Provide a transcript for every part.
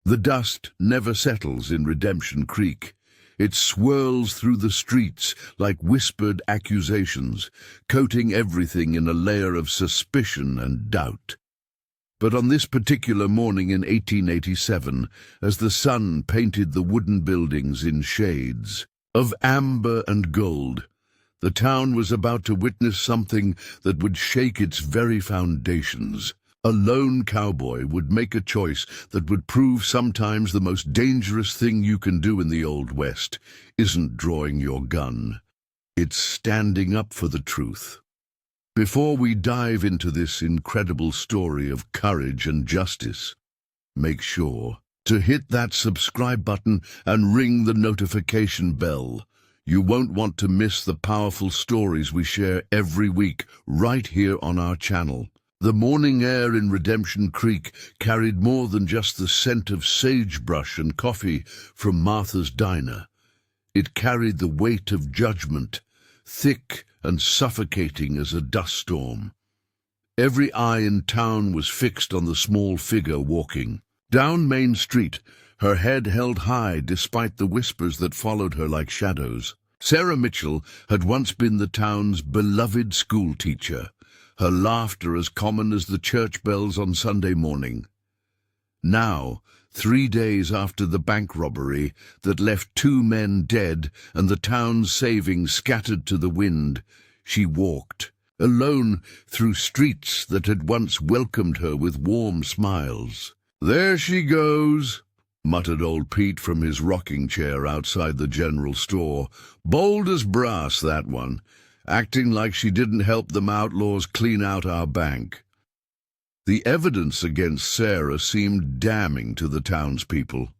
The dust never settles in Redemption Creek. It swirls through the streets like whispered accusations, coating everything in a layer of suspicion and doubt. But on this particular morning in 1887, as the sun painted the wooden buildings in shades of amber and gold, the town was about to witness something that would shake its very foundations. A lone cowboy would make a choice that would prove sometimes the most dangerous thing you can do in the Old West isn't drawing your gun. It's standing up for the truth. Before we dive into this incredible story of courage and justice, make sure to hit that subscribe button and ring the notification bell. You won't want to miss the powerful stories we share every week right here on our channel. The morning air in Redemption Creek carried more than just the scent of sagebrush and coffee from Martha's Diner. It carried the weight of judgment, thick and suffocating as a dust storm. Every eye in town was fixed on the small figure walking down Main Street, her head held high despite the whispers that followed her like shadows. Sarah Mitchell had once been the town's beloved schoolteacher, her laughter as common as the church bells on Sunday morning. Now, 3 days after the bank robbery that left 2 men dead and the town's savings scattered to the wind, she walked, alone, through streets that had once welcomed her with warm smiles. "There she goes," muttered old Pete from his rocking chair outside the general store. "Bold as brass, that one, acting like she didn't help them outlaws clean out our bank." The evidence against Sarah seemed damning to the townspeople.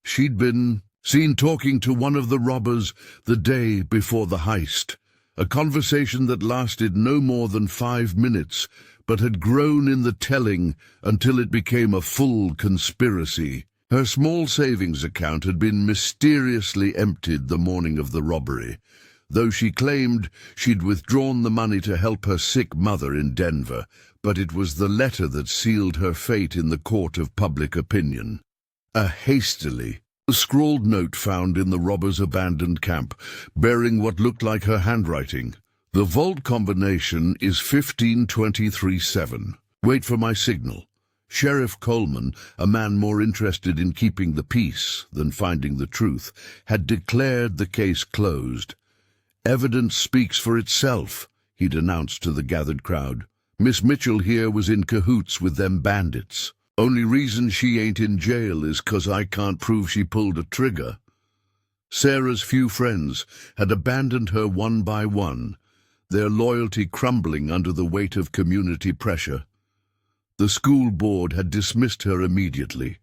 She'd been seen talking to one of the robbers the day before the heist, a conversation that lasted no more than 5 minutes, but had grown in the telling until it became a full conspiracy. Her small savings account had been mysteriously emptied the morning of the robbery, though she claimed she'd withdrawn the money to help her sick mother in Denver, but it was the letter that sealed her fate in the court of public opinion. A hastily scrawled note found in the robber's abandoned camp, bearing what looked like her handwriting. "The vault combination is 15237. Wait for my signal." Sheriff Coleman, a man more interested in keeping the peace than finding the truth, had declared the case closed. "Evidence speaks for itself," he'd announced to the gathered crowd. "Miss Mitchell here was in cahoots with them bandits. Only reason she ain't in jail is 'cause I can't prove she pulled a trigger." Sarah's few friends had abandoned her one by one, their loyalty crumbling under the weight of community pressure. The school board had dismissed her immediately.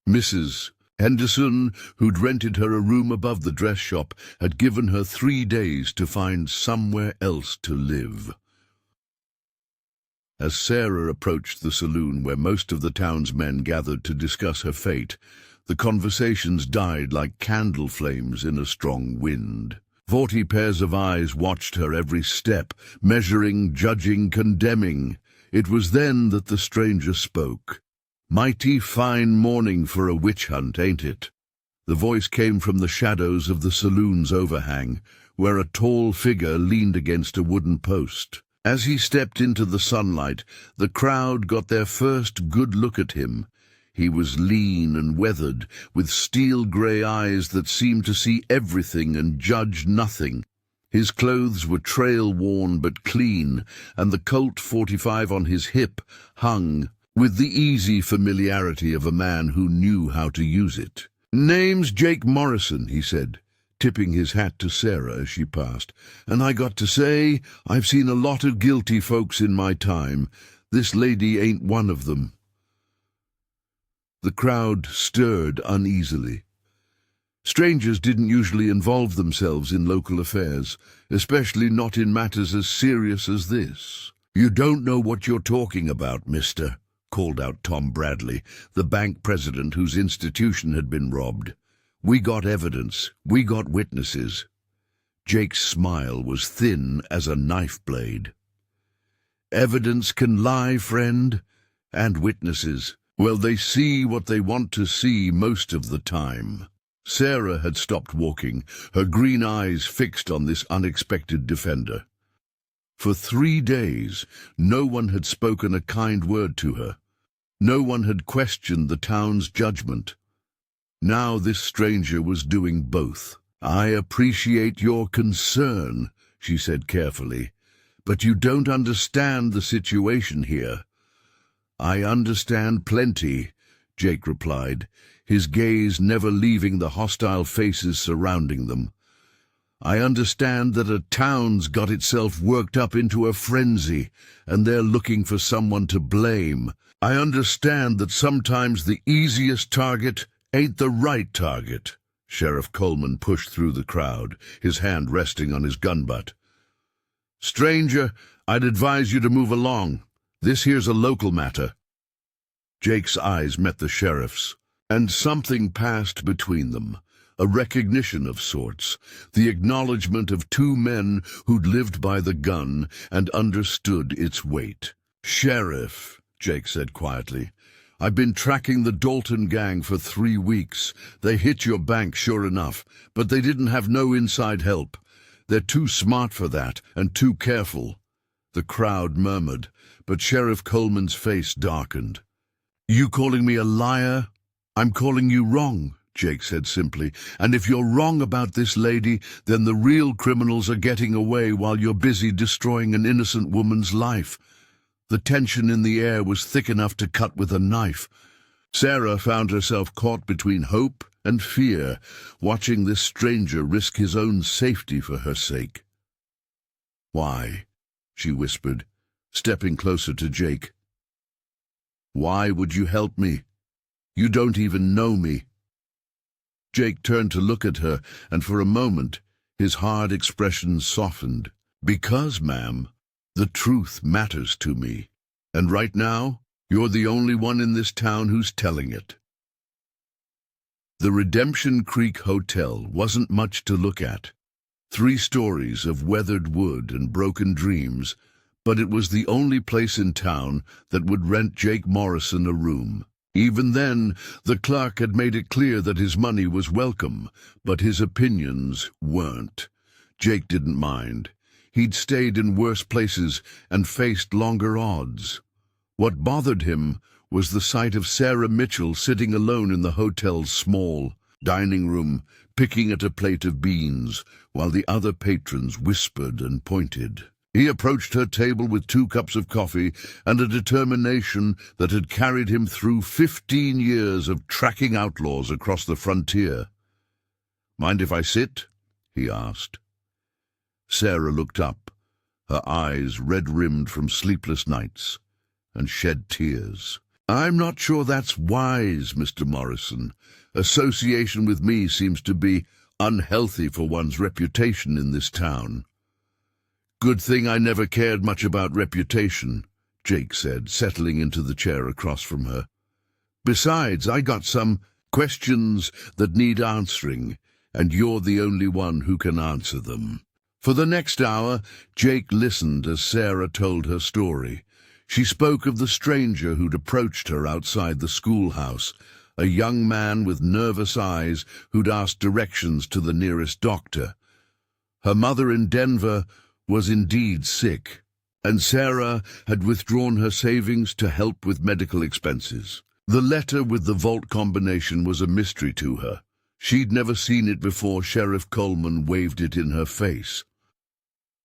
Mrs. Henderson, who'd rented her a room above the dress shop, had given her 3 days to find somewhere else to live. As Sarah approached the saloon where most of the town's men gathered to discuss her fate, the conversations died like candle flames in a strong wind. 40 pairs of eyes watched her every step, measuring, judging, condemning. It was then that the stranger spoke. "Mighty fine morning for a witch hunt, ain't it?" The voice came from the shadows of the saloon's overhang, where a tall figure leaned against a wooden post. As he stepped into the sunlight, the crowd got their first good look at him. He was lean and weathered, with steel-grey eyes that seemed to see everything and judge nothing. His clothes were trail-worn but clean, and the Colt .45 on his hip hung with the easy familiarity of a man who knew how to use it. "Name's Jake Morrison," he said, tipping his hat to Sarah as she passed. "And I got to say, I've seen a lot of guilty folks in my time. This lady ain't one of them." The crowd stirred uneasily. Strangers didn't usually involve themselves in local affairs, especially not in matters as serious as this. "You don't know what you're talking about, mister," called out Tom Bradley, the bank president whose institution had been robbed. "We got evidence. We got witnesses." Jake's smile was thin as a knife blade. "Evidence can lie, friend, and witnesses. Well, they see what they want to see most of the time. Sarah had stopped walking, her green eyes fixed on this unexpected defender. For 3 days, no one had spoken a kind word to her. No one had questioned the town's judgment. Now this stranger was doing both. "I appreciate your concern," she said carefully, "but you don't understand the situation here." "I understand plenty," Jake replied, his gaze never leaving the hostile faces surrounding them. "I understand that a town's got itself worked up into a frenzy, and they're looking for someone to blame. I understand that sometimes the easiest target ain't the right target." Sheriff Coleman pushed through the crowd, his hand resting on his gun butt. "Stranger, I'd advise you to move along. This here's a local matter." Jake's eyes met the sheriff's, and something passed between them, a recognition of sorts, the acknowledgement of 2 men who'd lived by the gun and understood its weight. "Sheriff," Jake said quietly, "I've been tracking the Dalton gang for 3 weeks. They hit your bank, sure enough, but they didn't have no inside help. They're too smart for that, and too careful." The crowd murmured, but Sheriff Coleman's face darkened. "You calling me a liar?" "I'm calling you wrong," Jake said simply, "and if you're wrong about this lady, then the real criminals are getting away while you're busy destroying an innocent woman's life." The tension in the air was thick enough to cut with a knife. Sarah found herself caught between hope and fear, watching this stranger risk his own safety for her sake. "Why?" she whispered, stepping closer to Jake. "Why would you help me? You don't even know me." Jake turned to look at her, and for a moment his hard expression softened. "Because, ma'am, the truth matters to me, and right now you're the only one in this town who's telling it." The Redemption Creek Hotel wasn't much to look at. 3 stories of weathered wood and broken dreams, but it was the only place in town that would rent Jake Morrison a room. Even then, the clerk had made it clear that his money was welcome, but his opinions weren't. Jake didn't mind. He'd stayed in worse places and faced longer odds. What bothered him was the sight of Sarah Mitchell sitting alone in the hotel's small dining room, picking at a plate of beans, while the other patrons whispered and pointed. He approached her table with 2 cups of coffee and a determination that had carried him through 15 years of tracking outlaws across the frontier. "Mind if I sit?" he asked. Sarah looked up, her eyes red-rimmed from sleepless nights, and shed tears. "I'm not sure that's wise, Mr. Morrison. Association with me seems to be unhealthy for one's reputation in this town." "Good thing I never cared much about reputation," Jake said, settling into the chair across from her. "Besides, I got some questions that need answering, and you're the only one who can answer them." For the next hour, Jake listened as Sarah told her story. She spoke of the stranger who'd approached her outside the schoolhouse, a young man with nervous eyes who'd asked directions to the nearest doctor. Her mother in Denver was indeed sick, and Sarah had withdrawn her savings to help with medical expenses. The letter with the vault combination was a mystery to her. She'd never seen it before Sheriff Coleman waved it in her face.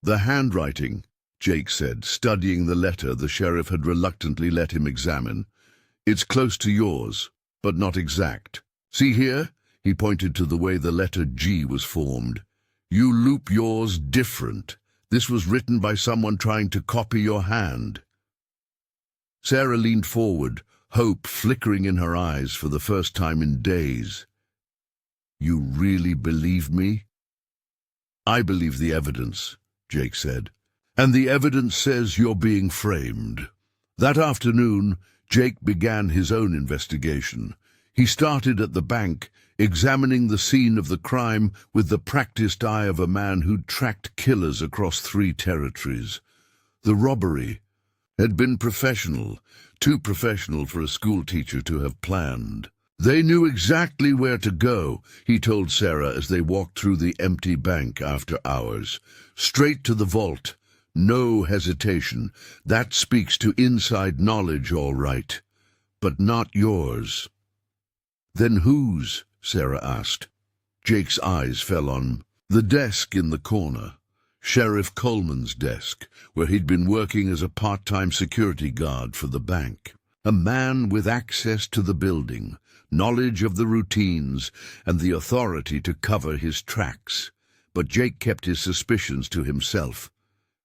"The handwriting," Jake said, studying the letter the sheriff had reluctantly let him examine. "It's close to yours, but not exact. See here?" He pointed to the way the letter G was formed. "You loop yours different. This was written by someone trying to copy your hand." Sarah leaned forward, hope flickering in her eyes for the first time in days. "You really believe me?" "I believe the evidence," Jake said. "And the evidence says you're being framed." That afternoon, Jake began his own investigation. He started at the bank, examining the scene of the crime with the practiced eye of a man who'd tracked killers across 3 territories. The robbery had been professional. too professional for a schoolteacher to have planned. They knew exactly where to go, he told Sarah as they walked through the empty bank after hours. Straight to the vault. No hesitation. That speaks to inside knowledge, all right. But not yours. Then whose? Sarah asked. Jake's eyes fell on the desk in the corner. Sheriff Coleman's desk, where he'd been working as a part-time security guard for the bank. A man with access to the building, knowledge of the routines, and the authority to cover his tracks. But Jake kept his suspicions to himself.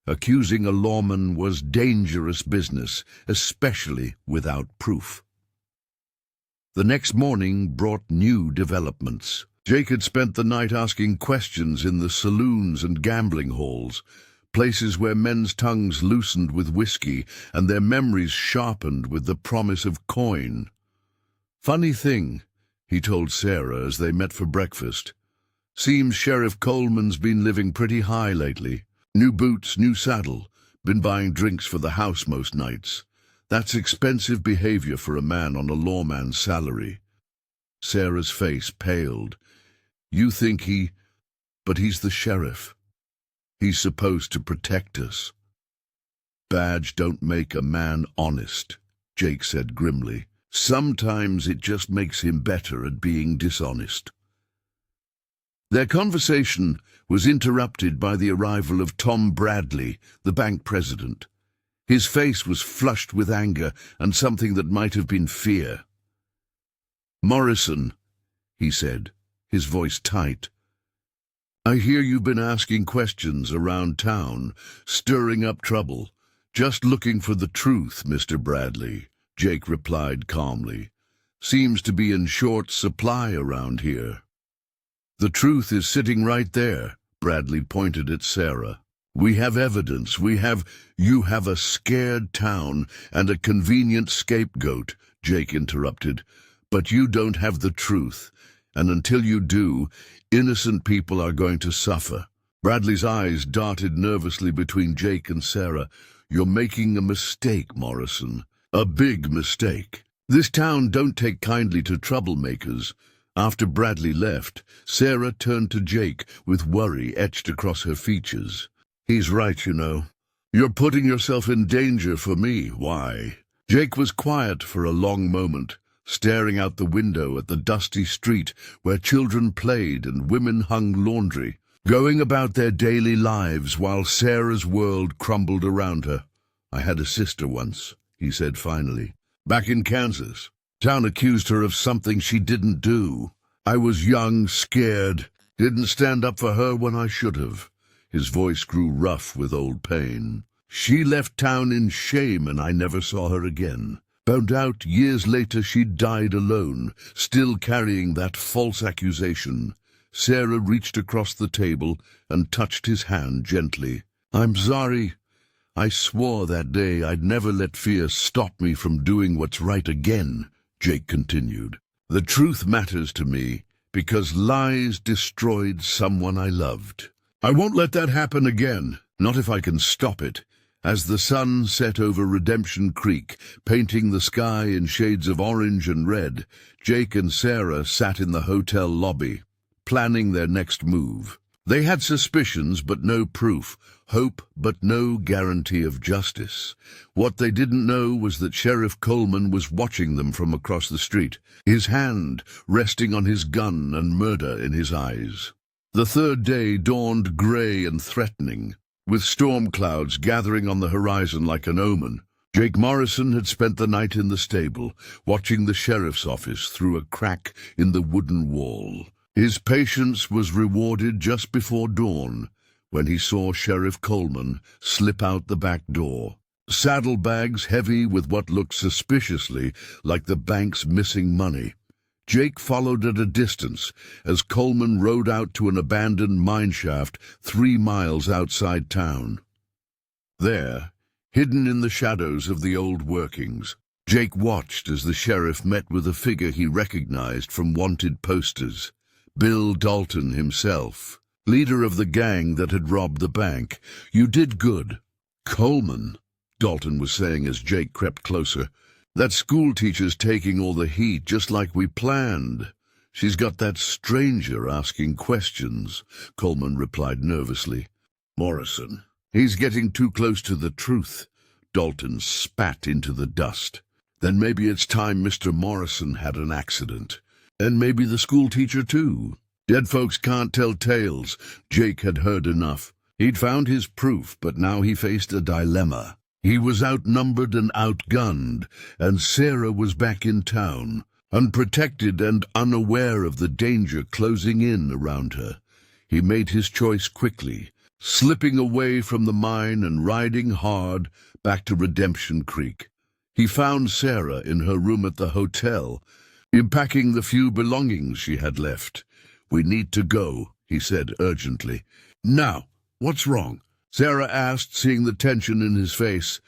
Accusing a lawman was dangerous business, especially without proof. The next morning brought new developments. Jake had spent the night asking questions in the saloons and gambling halls, places where men's tongues loosened with whiskey and their memories sharpened with the promise of coin. Funny thing, he told Sarah as they met for breakfast. Seems Sheriff Coleman's been living pretty high lately. New boots, new saddle, been buying drinks for the house most nights. That's expensive behavior for a man on a lawman's salary. Sarah's face paled. You think but he's the sheriff. He's supposed to protect us. Badge don't make a man honest, Jake said grimly. Sometimes it just makes him better at being dishonest. Their conversation was interrupted by the arrival of Tom Bradley, the bank president. His face was flushed with anger and something that might have been fear. Morrison, he said, his voice tight. I hear you've been asking questions around town, stirring up trouble. Just looking for the truth, Mr. Bradley, Jake replied calmly. Seems to be in short supply around here. The truth is sitting right there, Bradley pointed at Sarah. We have evidence. You have a scared town and a convenient scapegoat, Jake interrupted. But you don't have the truth, and until you do, innocent people are going to suffer. Bradley's eyes darted nervously between Jake and Sarah. You're making a mistake, Morrison. A big mistake. This town don't take kindly to troublemakers. After Bradley left, Sarah turned to Jake with worry etched across her features. He's right, you know. You're putting yourself in danger for me. Why? Jake was quiet for a long moment, staring out the window at the dusty street where children played and women hung laundry, going about their daily lives while Sarah's world crumbled around her. I had a sister once, he said finally, back in Kansas. Town accused her of something she didn't do. I was young, scared, didn't stand up for her when I should have. His voice grew rough with old pain. She left town in shame and I never saw her again. Found out years later she'd died alone, still carrying that false accusation. Sarah reached across the table and touched his hand gently. I'm sorry. I swore that day I'd never let fear stop me from doing what's right again, Jake continued. The truth matters to me because lies destroyed someone I loved. I won't let that happen again, not if I can stop it. As the sun set over Redemption Creek, painting the sky in shades of orange and red, Jake and Sarah sat in the hotel lobby, planning their next move. They had suspicions but no proof, hope but no guarantee of justice. What they didn't know was that Sheriff Coleman was watching them from across the street, his hand resting on his gun and murder in his eyes. The third day dawned gray and threatening, with storm clouds gathering on the horizon like an omen. Jake Morrison had spent the night in the stable, watching the sheriff's office through a crack in the wooden wall. His patience was rewarded just before dawn, when he saw Sheriff Coleman slip out the back door. Saddlebags heavy with what looked suspiciously like the bank's missing money. Jake followed at a distance as Coleman rode out to an abandoned mineshaft 3 miles outside town. There, hidden in the shadows of the old workings, Jake watched as the sheriff met with a figure he recognized from wanted posters. Bill Dalton himself, leader of the gang that had robbed the bank. You did good. Coleman, Dalton was saying as Jake crept closer. That schoolteacher's taking all the heat just like we planned. She's got that stranger asking questions, Coleman replied nervously. Morrison. He's getting too close to the truth. Dalton spat into the dust. Then maybe it's time Mr. Morrison had an accident. And maybe the schoolteacher too. Dead folks can't tell tales. Jake had heard enough. He'd found his proof, but now he faced a dilemma. He was outnumbered and outgunned, and Sarah was back in town, unprotected and unaware of the danger closing in around her. He made his choice quickly, slipping away from the mine and riding hard back to Redemption Creek. He found Sarah in her room at the hotel, unpacking the few belongings she had left. "We need to go," he said urgently. "Now, what's wrong?" Sarah asked, seeing the tension in his face.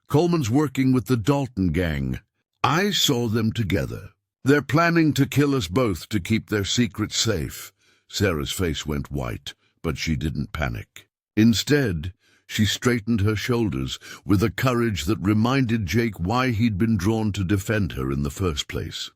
"Coleman's working with the Dalton gang. I saw them together. They're planning to kill us both to keep their secret safe." Sarah's face went white, but she didn't panic. Instead, she straightened her shoulders with a courage that reminded Jake why he'd been drawn to defend her in the first place.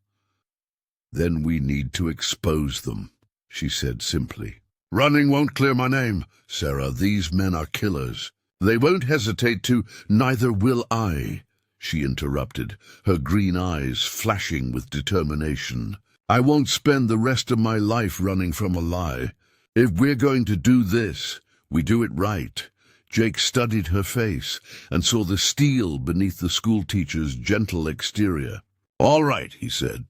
"Then we need to expose them," she said simply. "Running won't clear my name, Sarah. These men are killers. They won't hesitate to—" "Neither will I," she interrupted, her green eyes flashing with determination. "I won't spend the rest of my life running from a lie. If we're going to do this, we do it right." Jake studied her face and saw the steel beneath the schoolteacher's gentle exterior. "All right," he said,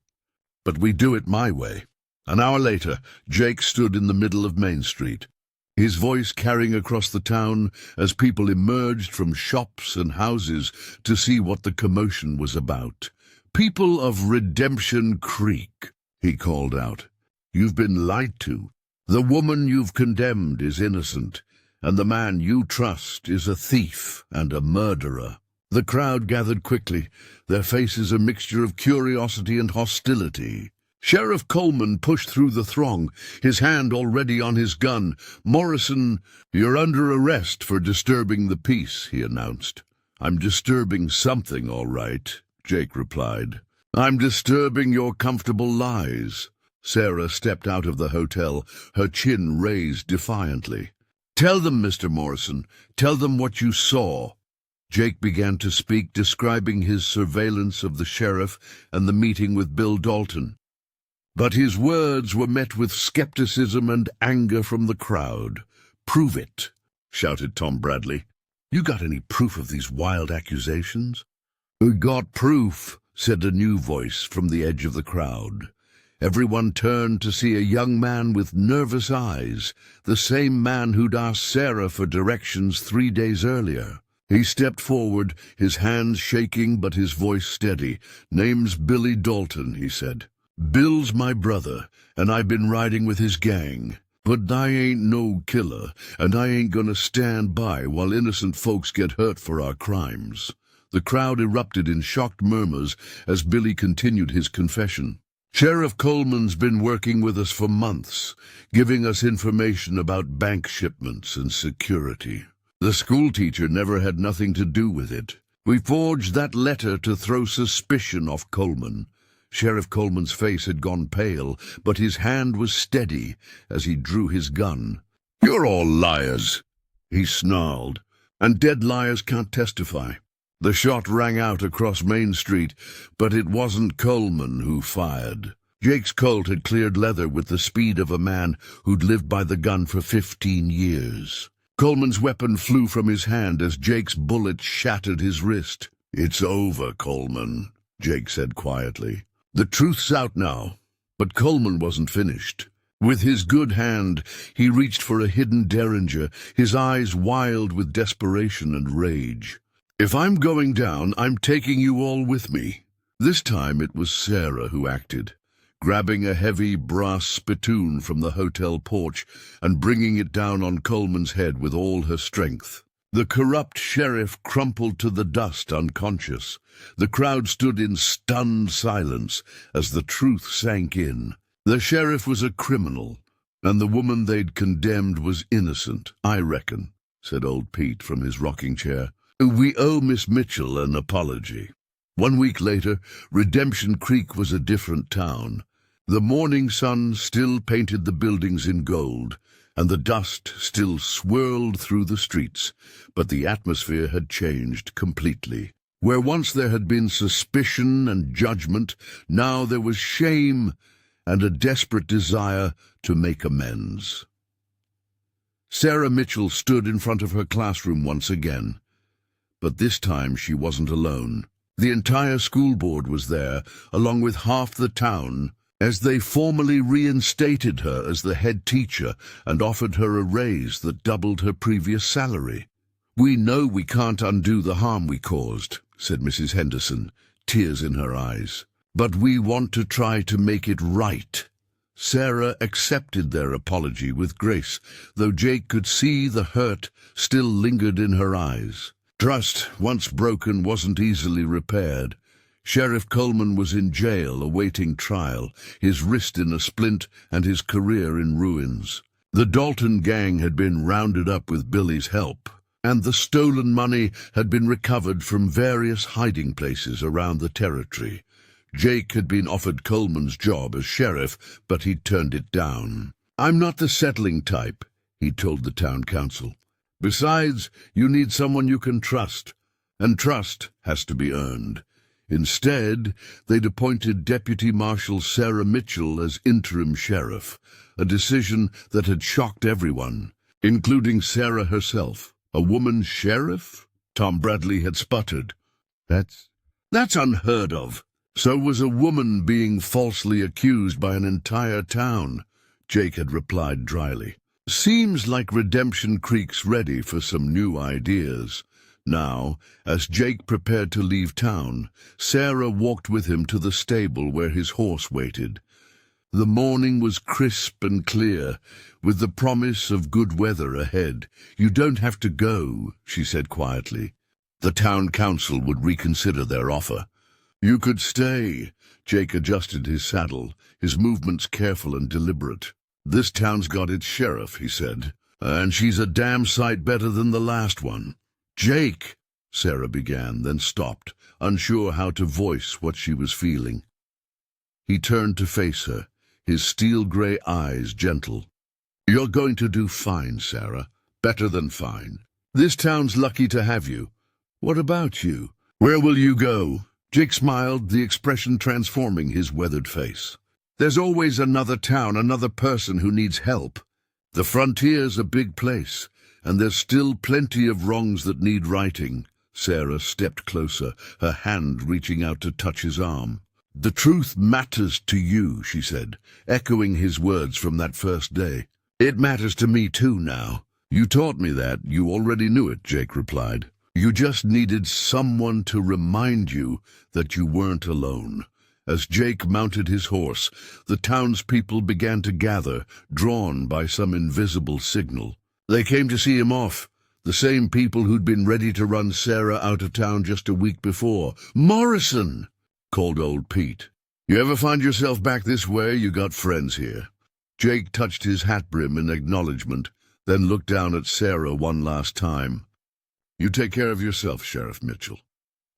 "but we do it my way." An hour later, Jake stood in the middle of Main Street, his voice carrying across the town as people emerged from shops and houses to see what the commotion was about. "People of Redemption Creek," he called out, "you've been lied to. The woman you've condemned is innocent, and the man you trust is a thief and a murderer." The crowd gathered quickly, their faces a mixture of curiosity and hostility. Sheriff Coleman pushed through the throng, his hand already on his gun. "Morrison, you're under arrest for disturbing the peace," he announced. "I'm disturbing something, all right," Jake replied. "I'm disturbing your comfortable lies." Sarah stepped out of the hotel, her chin raised defiantly. "Tell them, Mr. Morrison, tell them what you saw." Jake began to speak, describing his surveillance of the sheriff and the meeting with Bill Dalton. But his words were met with skepticism and anger from the crowd. "Prove it," shouted Tom Bradley. "You got any proof of these wild accusations?" "We got proof," said a new voice from the edge of the crowd. Everyone turned to see a young man with nervous eyes, the same man who'd asked Sarah for directions 3 days earlier. He stepped forward, his hands shaking but his voice steady. "Name's Billy Dalton," he said. "Bill's my brother, and I've been riding with his gang. But I ain't no killer, and I ain't gonna stand by while innocent folks get hurt for our crimes." The crowd erupted in shocked murmurs as Billy continued his confession. "Sheriff Coleman's been working with us for months, giving us information about bank shipments and security. The schoolteacher never had nothing to do with it. We forged that letter to throw suspicion off Coleman." Sheriff Coleman's face had gone pale, but his hand was steady as he drew his gun. "You're all liars," he snarled, "and dead liars can't testify." The shot rang out across Main Street, but it wasn't Coleman who fired. Jake's Colt had cleared leather with the speed of a man who'd lived by the gun for 15 years. Coleman's weapon flew from his hand as Jake's bullet shattered his wrist. "It's over, Coleman," Jake said quietly. "The truth's out now." But Coleman wasn't finished. With his good hand, he reached for a hidden derringer, his eyes wild with desperation and rage. "If I'm going down, I'm taking you all with me." This time it was Sarah who acted, grabbing a heavy brass spittoon from the hotel porch and bringing it down on Coleman's head with all her strength. The corrupt sheriff crumpled to the dust unconscious. The crowd stood in stunned silence as the truth sank in. The sheriff was a criminal, and the woman they'd condemned was innocent, I reckon, said old Pete from his rocking chair. "We owe Miss Mitchell an apology." 1 week later, Redemption Creek was a different town. The morning sun still painted the buildings in gold, and the dust still swirled through the streets, but the atmosphere had changed completely. Where once there had been suspicion and judgment, now there was shame and a desperate desire to make amends. Sarah Mitchell stood in front of her classroom once again. But this time she wasn't alone. The entire school board was there, along with half the town, as they formally reinstated her as the head teacher and offered her a raise that doubled her previous salary. "We know we can't undo the harm we caused," said Mrs. Henderson, tears in her eyes. "But we want to try to make it right." Sarah accepted their apology with grace, though Jake could see the hurt still lingered in her eyes. Trust, once broken, wasn't easily repaired. Sheriff Coleman was in jail awaiting trial, his wrist in a splint and his career in ruins. The Dalton gang had been rounded up with Billy's help, and the stolen money had been recovered from various hiding places around the territory. Jake had been offered Coleman's job as sheriff, but he'd turned it down. "I'm not the settling type," he told the town council. "Besides, you need someone you can trust, and trust has to be earned." Instead, they'd appointed Deputy Marshal Sarah Mitchell as interim sheriff, a decision that had shocked everyone, including Sarah herself. A woman sheriff? Tom Bradley had sputtered. That's unheard of." "So was a woman being falsely accused by an entire town," Jake had replied dryly. "Seems like Redemption Creek's ready for some new ideas." Now, as Jake prepared to leave town, Sarah walked with him to the stable where his horse waited. The morning was crisp and clear, with the promise of good weather ahead. "You don't have to go," she said quietly. The town council would reconsider their offer. "You could stay." Jake adjusted his saddle, his movements careful and deliberate. "This town's got its sheriff," he said, "and she's a damn sight better than the last one." "Jake," Sarah began, then stopped, unsure how to voice what she was feeling. He turned to face her, his steel-gray eyes gentle. "You're going to do fine, Sarah. Better than fine. This town's lucky to have you. What about you? Where will you go?" Jake smiled, the expression transforming his weathered face. "There's always another town, another person who needs help. The frontier's a big place, and there's still plenty of wrongs that need righting." Sarah stepped closer, her hand reaching out to touch his arm. "The truth matters to you," she said, echoing his words from that first day. "It matters to me too now." "You taught me that. You already knew it," Jake replied. "You just needed someone to remind you that you weren't alone." As Jake mounted his horse, the townspeople began to gather, drawn by some invisible signal. They came to see him off, the same people who'd been ready to run Sarah out of town just a week before. "Morrison!" called old Pete. "You ever find yourself back this way, you got friends here." Jake touched his hat brim in acknowledgement, then looked down at Sarah one last time. "You take care of yourself, Sheriff Mitchell.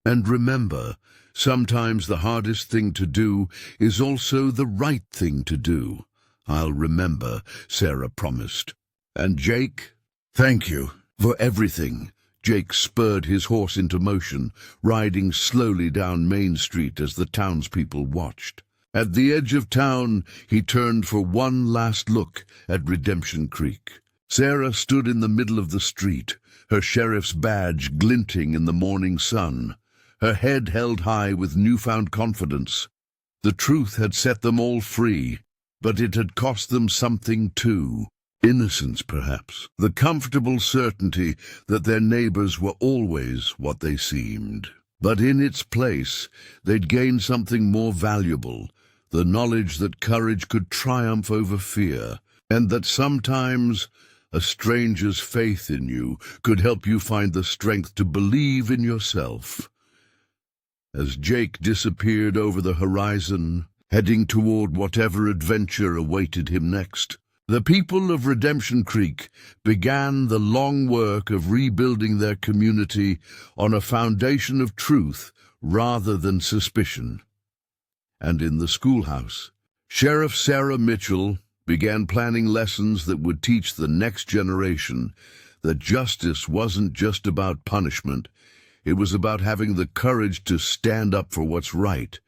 And remember, sometimes the hardest thing to do is also the right thing to do." "I'll remember," Sarah promised. "And Jake, thank you for everything." Jake spurred his horse into motion, riding slowly down Main Street as the townspeople watched. At the edge of town, he turned for one last look at Redemption Creek. Sarah stood in the middle of the street, her sheriff's badge glinting in the morning sun, her head held high with newfound confidence. The truth had set them all free, but it had cost them something too. Innocence, perhaps. The comfortable certainty that their neighbors were always what they seemed. But in its place, they'd gained something more valuable, the knowledge that courage could triumph over fear, and that sometimes a stranger's faith in you could help you find the strength to believe in yourself. As Jake disappeared over the horizon, heading toward whatever adventure awaited him next, the people of Redemption Creek began the long work of rebuilding their community on a foundation of truth rather than suspicion. And in the schoolhouse, Sheriff Sarah Mitchell began planning lessons that would teach the next generation that justice wasn't just about punishment. It was about having the courage to stand up for what's right,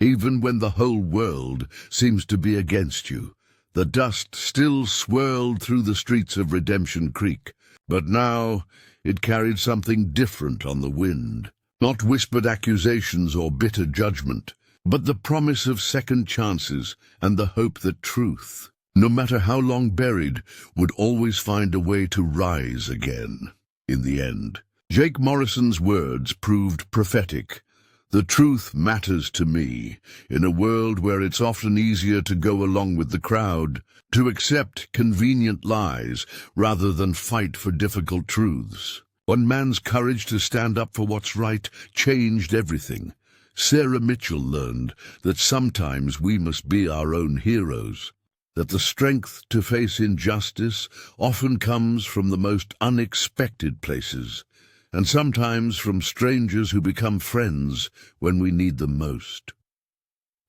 even when the whole world seems to be against you. The dust still swirled through the streets of Redemption Creek, but now it carried something different on the wind. Not whispered accusations or bitter judgment, but the promise of second chances and the hope that truth, no matter how long buried, would always find a way to rise again. In the end, Jake Morrison's words proved prophetic. The truth matters to me, in a world where it's often easier to go along with the crowd, to accept convenient lies rather than fight for difficult truths. One man's courage to stand up for what's right changed everything. Sarah Mitchell learned that sometimes we must be our own heroes, that the strength to face injustice often comes from the most unexpected places, and sometimes from strangers who become friends when we need them most.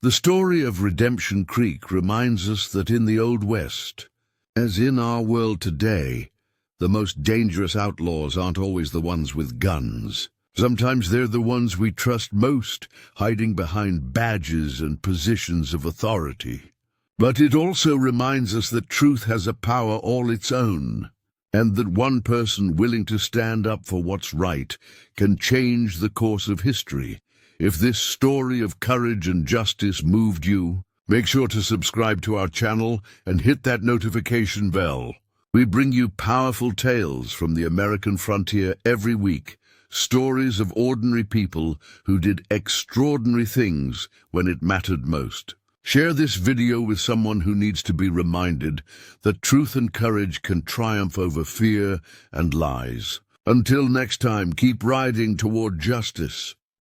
The story of Redemption Creek reminds us that in the Old West, as in our world today, the most dangerous outlaws aren't always the ones with guns. Sometimes they're the ones we trust most, hiding behind badges and positions of authority. But it also reminds us that truth has a power all its own, and that one person willing to stand up for what's right can change the course of history. If this story of courage and justice moved you, make sure to subscribe to our channel and hit that notification bell. We bring you powerful tales from the American frontier every week, stories of ordinary people who did extraordinary things when it mattered most. Share this video with someone who needs to be reminded that truth and courage can triumph over fear and lies. Until next time, keep riding toward justice.